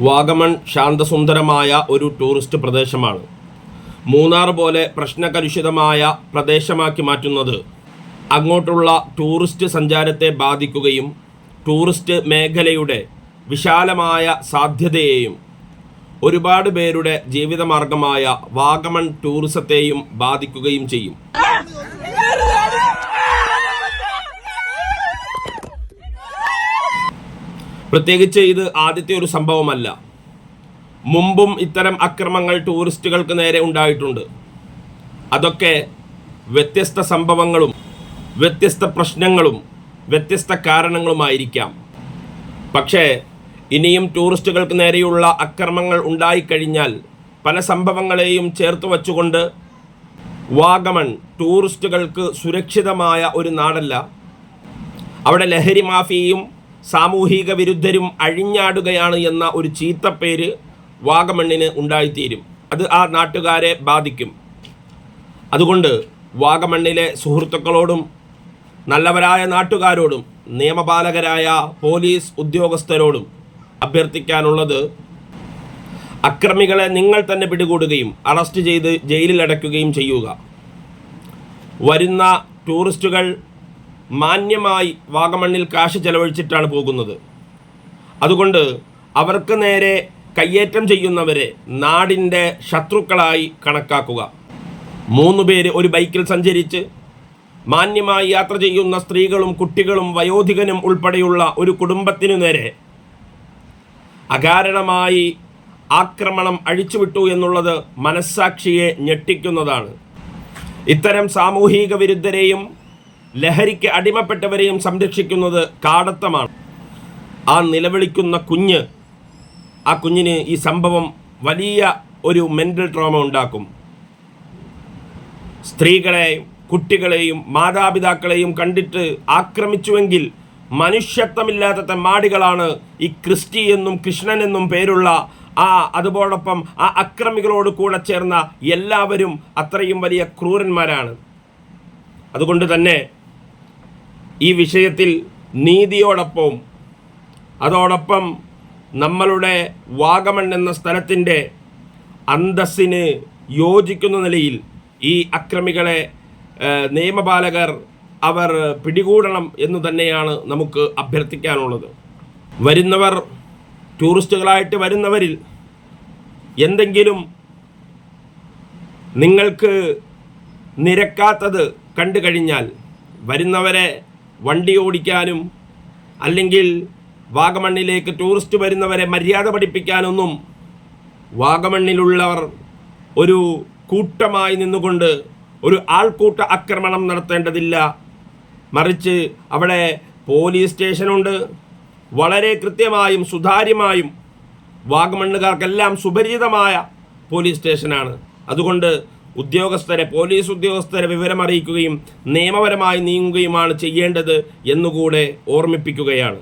വാഗമൺ ശാന്തസുന്ദരമായ ഒരു ടൂറിസ്റ്റ് പ്രദേശമാണ്. മൂന്നാർ പോലെ പ്രശ്നകലുഷിതമായ പ്രദേശമാക്കി മാറ്റുന്നത് അങ്ങോട്ടുള്ള ടൂറിസ്റ്റ് സഞ്ചാരത്തെ ബാധിക്കുകയും ടൂറിസ്റ്റ് മേഖലയുടെ വിശാലമായ സാധ്യതയെയും ഒരുപാട് പേരുടെ ജീവിതമാർഗമായ വാഗമൺ ടൂറിസത്തെയും ബാധിക്കുകയും ചെയ്യും. പ്രത്യേകിച്ച് ഇത് ആദ്യത്തെ ഒരു സംഭവമല്ല. മുമ്പും ഇത്തരം അക്രമങ്ങൾ ടൂറിസ്റ്റുകൾക്ക് നേരെ ഉണ്ടായിട്ടുണ്ട്. അതൊക്കെ വ്യത്യസ്ത സംഭവങ്ങളും വ്യത്യസ്ത പ്രശ്നങ്ങളും വ്യത്യസ്ത കാരണങ്ങളുമായിരിക്കാം. പക്ഷേ ഇനിയും ടൂറിസ്റ്റുകൾക്ക് നേരെയുള്ള അക്രമങ്ങൾ ഉണ്ടായിക്കഴിഞ്ഞാൽ പല സംഭവങ്ങളെയും ചേർത്ത് വച്ചുകൊണ്ട് വാഗമൺ ടൂറിസ്റ്റുകൾക്ക് സുരക്ഷിതമായ ഒരു നാടല്ല. അവിടെ ലഹരി മാഫിയയും സാമൂഹിക വിരുദ്ധരും അഴിഞ്ഞാടുകയാണ് എന്ന ഒരു ചീത്തപ്പേര് വാഗമണ്ണിന് ഉണ്ടായിത്തീരും. അത് ആ നാട്ടുകാരെ ബാധിക്കും. അതുകൊണ്ട് വാഗമണ്ണിലെ സുഹൃത്തുക്കളോടും നല്ലവരായ നാട്ടുകാരോടും നിയമപാലകരായ പോലീസ് ഉദ്യോഗസ്ഥരോടും അഭ്യർത്ഥിക്കാനുള്ളത്, അക്രമികളെ നിങ്ങൾ തന്നെ പിടികൂടുകയും അറസ്റ്റ് ചെയ്ത് ജയിലിൽ അടയ്ക്കുകയും ചെയ്യുക. വരുന്ന ടൂറിസ്റ്റുകൾ മാന്യമായി വാഗമണ്ണിൽ കാശ് ചെലവഴിച്ചിട്ടാണ് പോകുന്നത്. അതുകൊണ്ട് അവർക്ക് നേരെ കയ്യേറ്റം ചെയ്യുന്നവരെ നാടിൻ്റെ ശത്രുക്കളായി കണക്കാക്കുക. 3 പേര് ഒരു ബൈക്കിൽ സഞ്ചരിച്ച് മാന്യമായി യാത്ര ചെയ്യുന്ന സ്ത്രീകളും കുട്ടികളും വയോധികനും ഉൾപ്പെടെയുള്ള ഒരു കുടുംബത്തിനു നേരെ അകാരണമായി ആക്രമണം അഴിച്ചുവിട്ടു എന്നുള്ളത് മനസ്സാക്ഷിയെ ഞെട്ടിക്കുന്നതാണ്. ഇത്തരം സാമൂഹിക വിരുദ്ധരെയും ലഹരിക്ക് അടിമപ്പെട്ടവരെയും സംരക്ഷിക്കുന്നത് കാടത്തമാണ്. ആ നിലവിളിക്കുന്ന ആ കുഞ്ഞിന് ഈ സംഭവം വലിയ ഒരു മെൻ്റൽ ട്രോമ ഉണ്ടാക്കും. സ്ത്രീകളെയും കുട്ടികളെയും മാതാപിതാക്കളെയും കണ്ടിട്ട് ആക്രമിച്ചുവെങ്കിൽ മനുഷ്യത്വമില്ലാത്ത തെമ്മാടികളാണ് ഈ ക്രിസ്റ്റി എന്നും കൃഷ്ണൻ എന്നും പേരുള്ള അതോടൊപ്പം ആ അക്രമികളോട് കൂടെ ചേർന്ന എല്ലാവരും അത്രയും വലിയ ക്രൂരന്മാരാണ്. അതുകൊണ്ട് തന്നെ ഈ വിഷയത്തിൽ നീതിയോടൊപ്പം അതോടൊപ്പം നമ്മളുടെ വാഗമൺ എന്ന സ്ഥലത്തിൻ്റെ അന്തസ്സിന് യോജിക്കുന്ന നിലയിൽ ഈ അക്രമികളെ നിയമപാലകർ അവർ പിടികൂടണം എന്ന് തന്നെയാണ് നമുക്ക് അഭ്യർത്ഥിക്കാനുള്ളത്. വരുന്നവർ ടൂറിസ്റ്റുകളായിട്ട് വരുന്നവരിൽ എന്തെങ്കിലും നിങ്ങൾക്ക് നിരക്കാത്തത് കണ്ടു കഴിഞ്ഞാൽ വരുന്നവരെ വണ്ടി ഓടിക്കാനും അല്ലെങ്കിൽ വാഗമണ്ണിലേക്ക് ടൂറിസ്റ്റ് വരുന്നവരെ മര്യാദ പഠിപ്പിക്കാനൊന്നും വാഗമണ്ണിലുള്ളവർ ഒരു കൂട്ടമായി നിന്നുകൊണ്ട് ഒരു ആൾക്കൂട്ട ആക്രമണം നടത്തേണ്ടതില്ല. മറിച്ച് അവിടെ പോലീസ് സ്റ്റേഷനുണ്ട്. വളരെ കൃത്യമായും സുതാര്യമായും വാഗമണ്ണുകാർക്കെല്ലാം സുപരിചിതമായ പോലീസ് സ്റ്റേഷനാണ്. അതുകൊണ്ട് പോലീസ് ഉദ്യോഗസ്ഥരെ വിവരമറിയിക്കുകയും നിയമപരമായി നീങ്ങുകയുമാണ് ചെയ്യേണ്ടത് എന്നുകൂടെ ഓർമ്മിപ്പിക്കുകയാണ്.